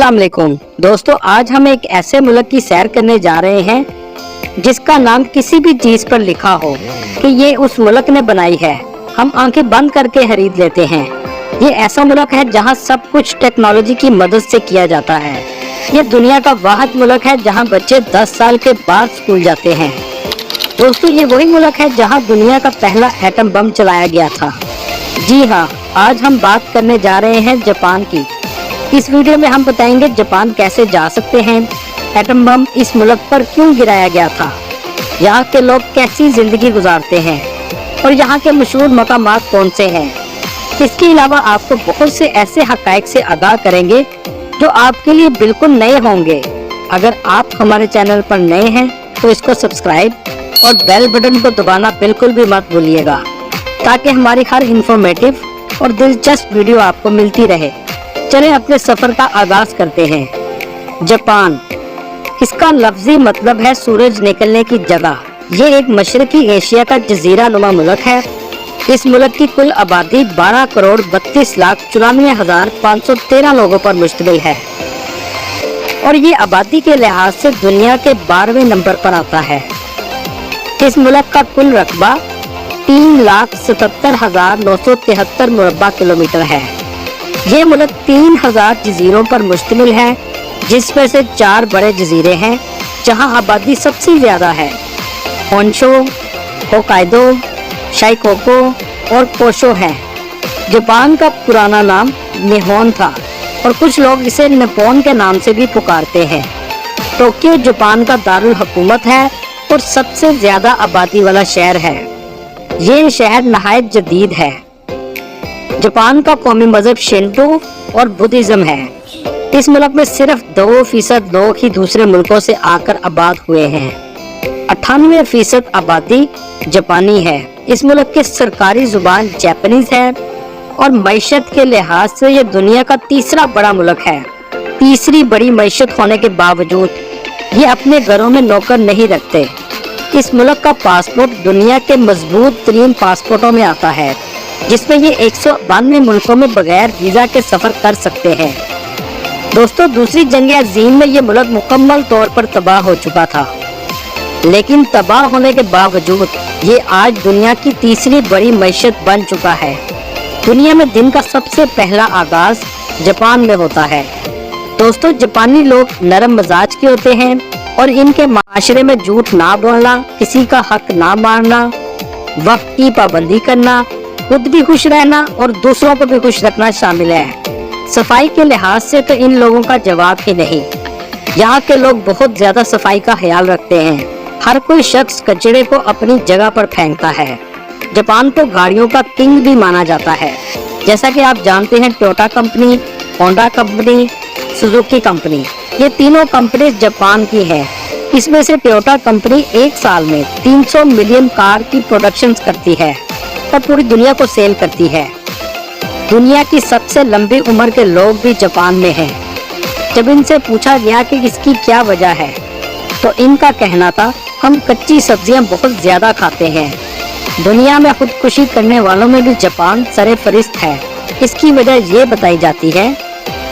अस्सलाम वालेकुम दोस्तों, आज हम एक ऐसे मुल्क की सैर करने जा रहे हैं जिसका नाम किसी भी चीज पर लिखा हो कि ये उस मुल्क ने बनाई है। हम आंखें बंद करके खरीद लेते हैं। ये ऐसा मुल्क है जहाँ सब कुछ टेक्नोलॉजी की मदद से किया जाता है। ये दुनिया का वाहिद मुल्क है जहाँ बच्चे 10 साल के बाद स्कूल जाते हैं। दोस्तों, ये वही मुल्क है जहाँ दुनिया का पहला एटम बम चलाया गया था। जी हाँ, आज हम बात करने जा रहे हैं जापान की। इस वीडियो में हम बताएंगे जापान कैसे जा सकते हैं, एटम बम इस मुल्क पर क्यों गिराया गया था, यहाँ के लोग कैसी जिंदगी गुजारते हैं और यहाँ के मशहूर मकामात कौन से हैं। इसके अलावा आपको बहुत से ऐसे हकायक से आगाह करेंगे जो आपके लिए बिल्कुल नए होंगे। अगर आप हमारे चैनल पर नए हैं तो इसको सब्सक्राइब और बेल बटन को दबाना बिल्कुल भी मत भूलिएगा, ताकि हमारी हर इंफॉर्मेटिव और दिलचस्प वीडियो आपको मिलती रहे। चलें अपने सफर का आगाज करते हैं। जापान, इसका लफ्जी मतलब है सूरज निकलने की जगह। ये एक मशरकी एशिया का जजीरा नुमा मुल्क है। इस मुल्क की कुल आबादी 12,32,94,513 लोगों पर मुश्तमिल है और ये आबादी के लिहाज से दुनिया के 12वें नंबर पर आता है। इस मुल्क का कुल रकबा 3,77,973 मुरब्बा किलोमीटर है। ये मुल्क 3,000 जजीरों पर मुश्तमिल है, जिसमें से 4 बड़े जजीरे हैं जहां आबादी सबसे ज्यादा है। होन्शु, होकाइदो, शाइकोको और कोशो है। जापान का पुराना नाम निहोन था और कुछ लोग इसे निप्पॉन के नाम से भी पुकारते हैं। टोक्यो जापान का दारुल हुकूमत है और सबसे ज्यादा आबादी वाला शहर है। ये शहर नहायत जदीद है। जापान का कौमी मजहब शिंटो और बुद्धिज्म है। इस मुल्क में सिर्फ 2% लोग ही दूसरे मुल्कों से आकर आबाद हुए हैं। 98% आबादी जापानी है। इस मुल्क की सरकारी जुबान जापानीज है और मईशत के लिहाज से ये दुनिया का तीसरा बड़ा मुल्क है। तीसरी बड़ी मईशत होने के बावजूद ये अपने घरों में नौकर नहीं रखते। इस मुल्क का पासपोर्ट दुनिया के मजबूत तरीन पासपोर्टों में आता है, जिसमें ये 192 मुल्कों में बगैर वीजा के सफर कर सकते हैं। दोस्तों, दूसरी जंग अजीम में ये मुल्क मुकम्मल तौर पर तबाह हो चुका था, लेकिन तबाह होने के बावजूद ये आज दुनिया की तीसरी बड़ी मईशत बन चुका है। दुनिया में दिन का सबसे पहला आगाज जापान में होता है। दोस्तों, जापानी लोग नरम मिजाज के होते हैं और इनके माशरे में झूठ ना बोलना, किसी का हक ना मारना, वक्त की पाबंदी करना, खुद भी खुश रहना और दूसरों को भी खुश रखना शामिल है। सफाई के लिहाज से तो इन लोगों का जवाब ही नहीं। यहाँ के लोग बहुत ज्यादा सफाई का ख्याल रखते हैं। हर कोई शख्स कचरे को अपनी जगह पर फेंकता है। जापान को गाड़ियों का किंग भी माना जाता है। जैसा कि आप जानते हैं, Toyota company, Honda company, Suzuki company, ये तीनों कंपनी जापान की है। इसमें से टोयोटा कंपनी एक साल में 300 मिलियन कार की प्रोडक्शन करती है और पूरी दुनिया को सेल करती है। दुनिया की सबसे लंबी उम्र के लोग भी जापान में हैं। जब इनसे पूछा गया कि इसकी क्या वजह है, तो इनका कहना था, हम कच्ची सब्जियां बहुत ज्यादा खाते हैं। दुनिया में खुदकुशी करने वालों में भी जापान सरे-फहरिस्त है। इसकी वजह ये बताई जाती है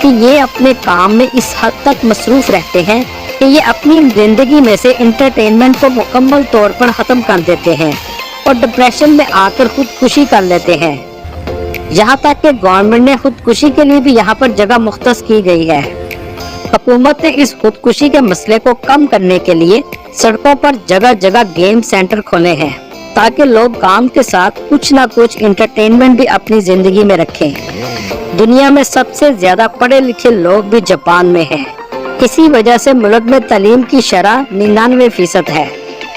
कि ये अपने काम में इस हद तक मसरूफ रहते हैं कि ये अपनी जिंदगी में से एंटरटेनमेंट को मुकम्मल तौर पर खत्म कर देते हैं और डिप्रेशन में आकर खुदकुशी कर लेते हैं। यहाँ तक कि गवर्नमेंट ने खुदकुशी के लिए भी यहाँ पर जगह मुख्तस की गई है। हुकूमत ने इस खुदकुशी के मसले को कम करने के लिए सड़कों पर जगह जगह गेम सेंटर खोले हैं, ताकि लोग काम के साथ कुछ ना कुछ एंटरटेनमेंट भी अपनी जिंदगी में रखें। दुनिया में सबसे ज्यादा पढ़े लिखे लोग भी जापान में हैं। इसी वजह से मुल्क में तालीम की शरह 99% है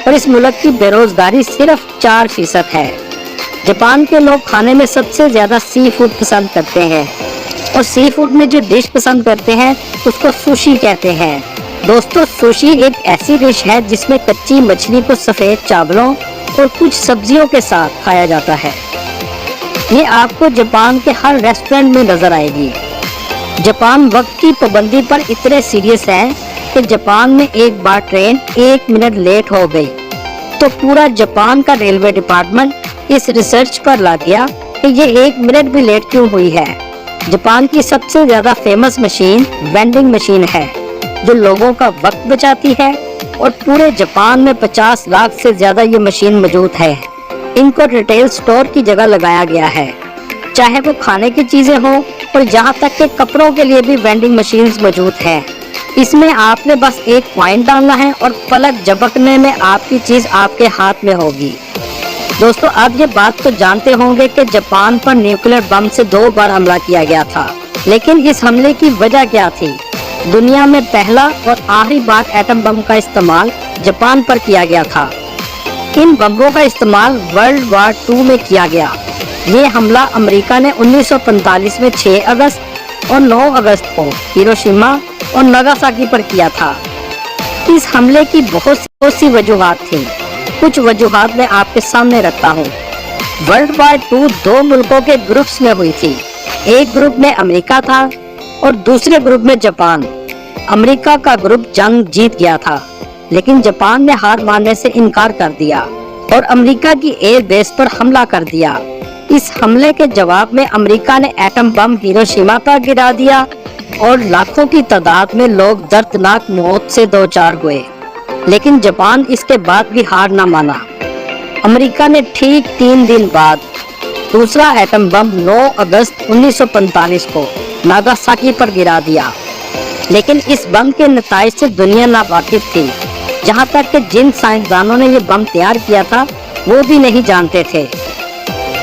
और इस मुल्क की बेरोजगारी सिर्फ 4% है। जापान के लोग खाने में सबसे ज्यादा सी फूड पसंद करते हैं और सी फूड में जो डिश पसंद करते हैं उसको सुशी कहते हैं। दोस्तों, सुशी एक ऐसी डिश है जिसमें कच्ची मछली को सफेद चावलों और कुछ सब्जियों के साथ खाया जाता है। ये आपको जापान के हर रेस्टोरेंट में नजर आएगी। जापान वक्त की पाबंदी पर इतने सीरियस है कि जापान में एक बार ट्रेन 1 मिनट लेट हो गई तो पूरा जापान का रेलवे डिपार्टमेंट इस रिसर्च पर लग गया कि ये 1 मिनट भी लेट क्यों हुई है। जापान की सबसे ज्यादा फेमस मशीन वेंडिंग मशीन है, जो लोगों का वक्त बचाती है और पूरे जापान में 50 लाख से ज्यादा ये मशीन मौजूद है। इनको रिटेल स्टोर की जगह लगाया गया है, चाहे वो खाने की चीजें हो और यहाँ तक के कपड़ों के लिए भी वेंडिंग मशीन्स मौजूद है। इसमें आपने बस एक पॉइंट डालना है और पलक झपकने में आपकी चीज आपके हाथ में होगी। दोस्तों, आप ये बात तो जानते होंगे कि जापान पर न्यूक्लियर बम से 2 बार हमला किया गया था, लेकिन इस हमले की वजह क्या थी? दुनिया में पहला और आखिरी बार एटम बम का इस्तेमाल जापान पर किया गया था। इन बमों का इस्तेमाल वर्ल्ड वार 2 में किया गया। ये हमला अमेरिका ने 1945 में 6 अगस्त और 9 अगस्त को हिरोशिमा और नागासाकी पर किया था। इस हमले की बहुत सी वजूहात थी। कुछ वजूहात मैं आपके सामने रखता हूँ। वर्ल्ड वार 2 2 मुल्कों के ग्रुप्स में हुई थी। एक ग्रुप में अमेरिका था और दूसरे ग्रुप में जापान। अमेरिका का ग्रुप जंग जीत गया था, लेकिन जापान ने हार मानने से इनकार कर दिया और अमेरिका की एयर बेस पर हमला कर दिया। इस हमले के जवाब में अमेरिका ने एटम बम हिरोशिमा पर गिरा दिया और लाखों की तादाद में लोग दर्दनाक मौत से दो चार हुए। लेकिन जापान इसके बाद भी हार न माना। अमेरिका ने ठीक 3 दिन बाद दूसरा एटम बम 9 अगस्त 1945 को नागासाकी पर गिरा दिया। लेकिन इस बम के नताइज से दुनिया नावाकिफ थी। जहां तक कि जिन साइंसदानों ने ये बम तैयार किया था वो भी नहीं जानते थे।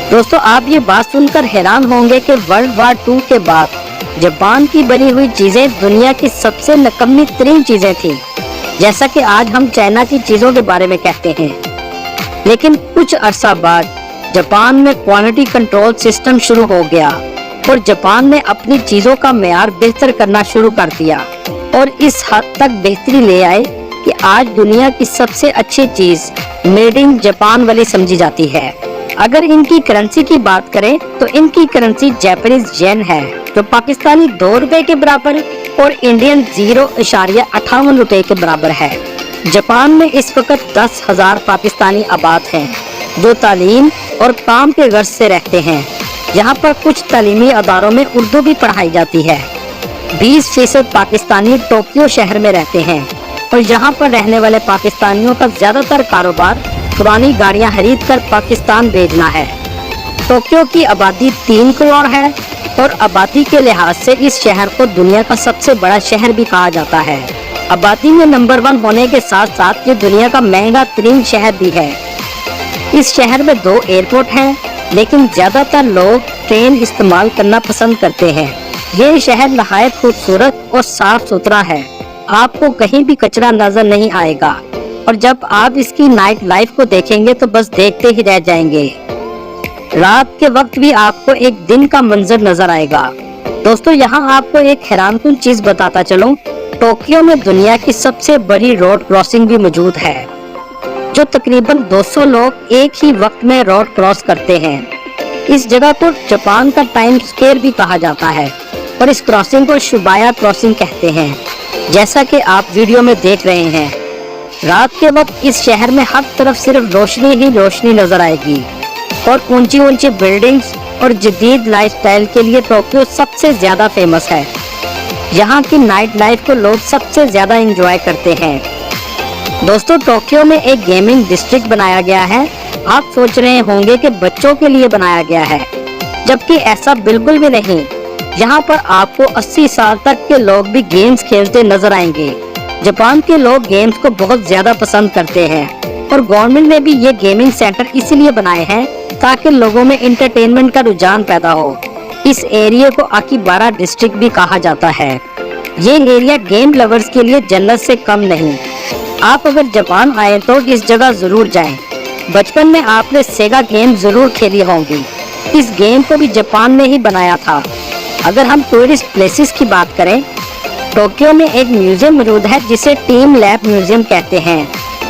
दोस्तों, आप ये बात सुनकर हैरान होंगे कि वर्ल्ड वार 2 के बाद जापान की बनी हुई चीजें दुनिया की सबसे नकम्मी तरीन चीजें थी, जैसा कि आज हम चाइना की चीजों के बारे में कहते हैं। लेकिन कुछ अरसा बाद जापान में क्वालिटी कंट्रोल सिस्टम शुरू हो गया और जापान ने अपनी चीजों का मेयार बेहतर करना शुरू कर दिया और इस हद तक बेहतरी ले आए कि आज दुनिया की सबसे अच्छी चीज मेड इन जापान वाली समझी जाती है। अगर इनकी करेंसी की बात करें तो इनकी करेंसी जापानीज येन है, जो पाकिस्तानी 2 रुपए के बराबर और इंडियन 0.58 रुपए के बराबर है। जापान में इस वक्त 10,000 पाकिस्तानी आबाद हैं, जो तालीम और काम के गर्ज से रहते हैं। यहाँ पर कुछ तालीमी अदारों में उर्दू भी पढ़ाई जाती है। 20% पाकिस्तानी टोक्यो शहर में रहते हैं और यहाँ पर रहने वाले पाकिस्तानियों का ज्यादातर कारोबार पुरानी गाड़ियाँ खरीद कर पाकिस्तान भेजना है। टोक्यो की आबादी 3 करोड़ है और आबादी के लिहाज से इस शहर को दुनिया का सबसे बड़ा शहर भी कहा जाता है। आबादी में नंबर 1 होने के साथ साथ ये दुनिया का महंगा तरीन शहर भी है। इस शहर में 2 एयरपोर्ट हैं, लेकिन ज्यादातर लोग ट्रेन इस्तेमाल करना पसंद करते हैं। ये शहर नहायत खूबसूरत और साफ सुथरा है। आपको कहीं भी कचरा नजर नहीं आएगा और जब आप इसकी नाइट लाइफ को देखेंगे तो बस देखते ही रह जाएंगे। रात के वक्त भी आपको एक दिन का मंजर नजर आएगा। दोस्तों, यहाँ आपको एक हैरानकुन चीज बताता चलूं, टोक्यो में दुनिया की सबसे बड़ी रोड क्रॉसिंग भी मौजूद है, जो तकरीबन 200 लोग एक ही वक्त में रोड क्रॉस करते हैं। इस जगह को जापान का टाइम स्क्वायर भी कहा जाता है और इस क्रॉसिंग को शिबाया क्रॉसिंग कहते हैं, जैसा कि आप वीडियो में देख रहे हैं। रात के वक्त इस शहर में हर तरफ सिर्फ रोशनी ही रोशनी नजर आएगी और ऊंची ऊंची बिल्डिंग्स और जदीद लाइफस्टाइल के लिए टोक्यो सबसे ज्यादा फेमस है। यहाँ की नाइट लाइफ को लोग सबसे ज्यादा एंजॉय करते हैं। दोस्तों, टोक्यो में एक गेमिंग डिस्ट्रिक्ट बनाया गया है। आप सोच रहे होंगे कि बच्चों के लिए बनाया गया है, जबकि ऐसा बिल्कुल भी नहीं। यहाँ पर आपको 80 साल तक के लोग भी गेम्स खेलते नजर आएंगे। जापान के लोग गेम्स को बहुत ज्यादा पसंद करते हैं और गवर्नमेंट ने भी ये गेमिंग सेंटर इसीलिए बनाए हैं ताकि लोगों में एंटरटेनमेंट का रुझान पैदा हो। इस एरिया को आकिबारा डिस्ट्रिक्ट भी कहा जाता है। ये एरिया गेम लवर्स के लिए जन्नत से कम नहीं। आप अगर जापान आए तो इस जगह जरूर जाएं। बचपन में आपने सेगा गेम जरूर खेली होंगी। इस गेम को भी जापान ने ही बनाया था। अगर हम टूरिस्ट प्लेसेस की बात करें, टोक्यो में एक म्यूजियम मौजूद है जिसे टीम लैब म्यूजियम कहते हैं।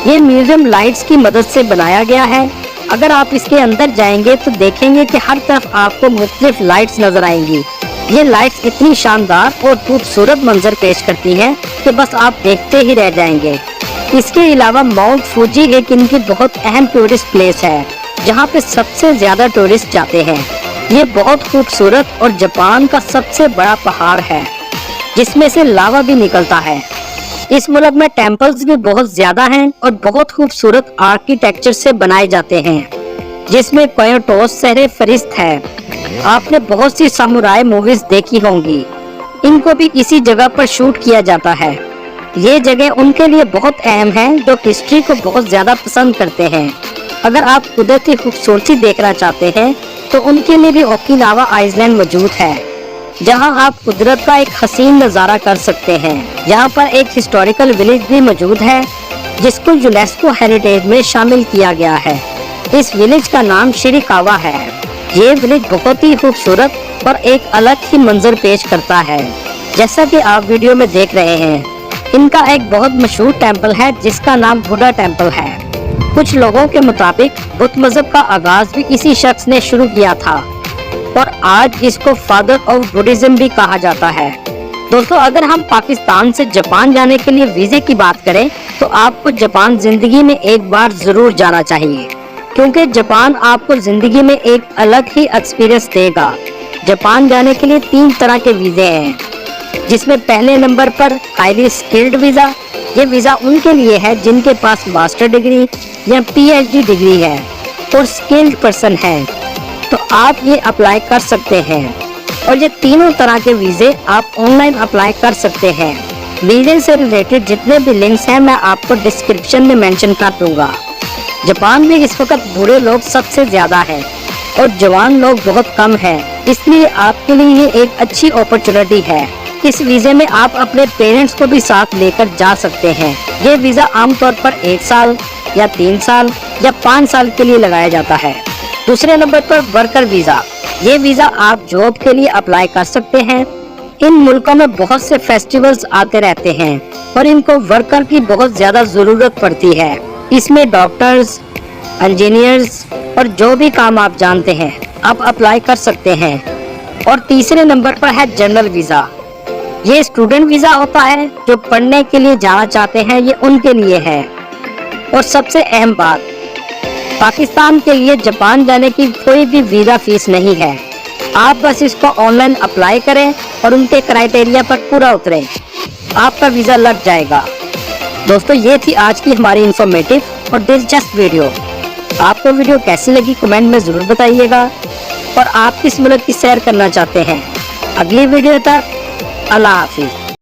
ये म्यूजियम लाइट्स की मदद से बनाया गया है। अगर आप इसके अंदर जाएंगे तो देखेंगे कि हर तरफ आपको मुख्तलिफ लाइट्स नजर आएंगी। ये लाइट्स इतनी शानदार और खूबसूरत मंजर पेश करती हैं कि बस आप देखते ही रह जाएंगे। इसके अलावा माउंट फूजी एक इनकी बहुत अहम टूरिस्ट प्लेस है, जहाँ पे सबसे ज्यादा टूरिस्ट जाते हैं। ये बहुत खूबसूरत और जापान का सबसे बड़ा पहाड़ है जिसमें से लावा भी निकलता है। इस मुल्क में टेम्पल्स भी बहुत ज्यादा हैं और बहुत खूबसूरत आर्किटेक्चर से बनाए जाते हैं, जिसमें कोयोटोस शहर फरिश्त है। आपने बहुत सी सामुराई मूवीज देखी होंगी, इनको भी इसी जगह पर शूट किया जाता है। ये जगह उनके लिए बहुत अहम है जो हिस्ट्री को बहुत ज्यादा पसंद करते हैं। अगर आप कुदरती खूबसूरती देखना चाहते हैं तो उनके लिए भी ओकिनावा आइलैंड मौजूद है, जहां आप कुदरत का एक हसीन नज़ारा कर सकते हैं। यहाँ पर एक हिस्टोरिकल विलेज भी मौजूद है जिसको यूनेस्को हेरिटेज में शामिल किया गया है। इस विलेज का नाम शिरिकावा है। ये विलेज बहुत ही खूबसूरत और एक अलग ही मंजर पेश करता है। जैसा कि आप वीडियो में देख रहे हैं, इनका एक बहुत मशहूर टेम्पल है जिसका नाम बुद्धा टेम्पल है। कुछ लोगों के मुताबिक बुद्ध मजहब का आगाज भी इसी शख्स ने शुरू किया था और आज इसको फादर ऑफ बुद्धिज्म भी कहा जाता है। दोस्तों, अगर हम पाकिस्तान से जापान जाने के लिए वीजे की बात करें तो आपको जापान जिंदगी में एक बार जरूर जाना चाहिए, क्योंकि जापान आपको जिंदगी में एक अलग ही एक्सपीरियंस देगा। जापान जाने के लिए 3 तरह के वीजे हैं, जिसमें पहले नंबर पर हाईली स्किल्ड वीजा। ये वीजा उनके लिए है जिनके पास मास्टर डिग्री या PhD डिग्री है और स्किल्ड पर्सन है, तो आप ये अप्लाई कर सकते हैं। और ये तीनों तरह के वीजे आप ऑनलाइन अप्लाई कर सकते हैं। वीजे से रिलेटेड जितने भी लिंक्स हैं मैं आपको डिस्क्रिप्शन में मेंशन कर दूंगा। जापान में इस वक्त बूढ़े लोग सबसे ज्यादा हैं और जवान लोग बहुत कम हैं, इसलिए आपके लिए ये एक अच्छी अपॉर्चुनिटी है। इस वीजे में आप अपने पेरेंट्स को भी साथ लेकर जा सकते हैं। ये वीजा आमतौर पर 1 साल या 3 साल या 5 साल के लिए लगाया जाता है। दूसरे नंबर पर वर्कर वीजा। ये वीजा आप जॉब के लिए अप्लाई कर सकते हैं। इन मुल्कों में बहुत से फेस्टिवल्स आते रहते हैं और इनको वर्कर की बहुत ज्यादा जरूरत पड़ती है। इसमें डॉक्टर्स, इंजीनियर्स और जो भी काम आप जानते हैं आप अप्लाई कर सकते हैं। और तीसरे नंबर पर है जनरल वीजा। ये स्टूडेंट वीजा होता है, जो पढ़ने के लिए जाना चाहते हैं, ये उनके लिए है। और सबसे अहम बात, पाकिस्तान के लिए जापान जाने की कोई भी वीजा फीस नहीं है। आप बस इसको ऑनलाइन अप्लाई करें और उनके क्राइटेरिया पर पूरा उतरें, आपका वीजा लग जाएगा। दोस्तों, ये थी आज की हमारी इंफॉर्मेटिव और दिलचस्प वीडियो। आपको वीडियो कैसी लगी कमेंट में जरूर बताइएगा और आप किस मुल्क की सैर करना चाहते हैं। अगली वीडियो तक अल्लाह हाफिज।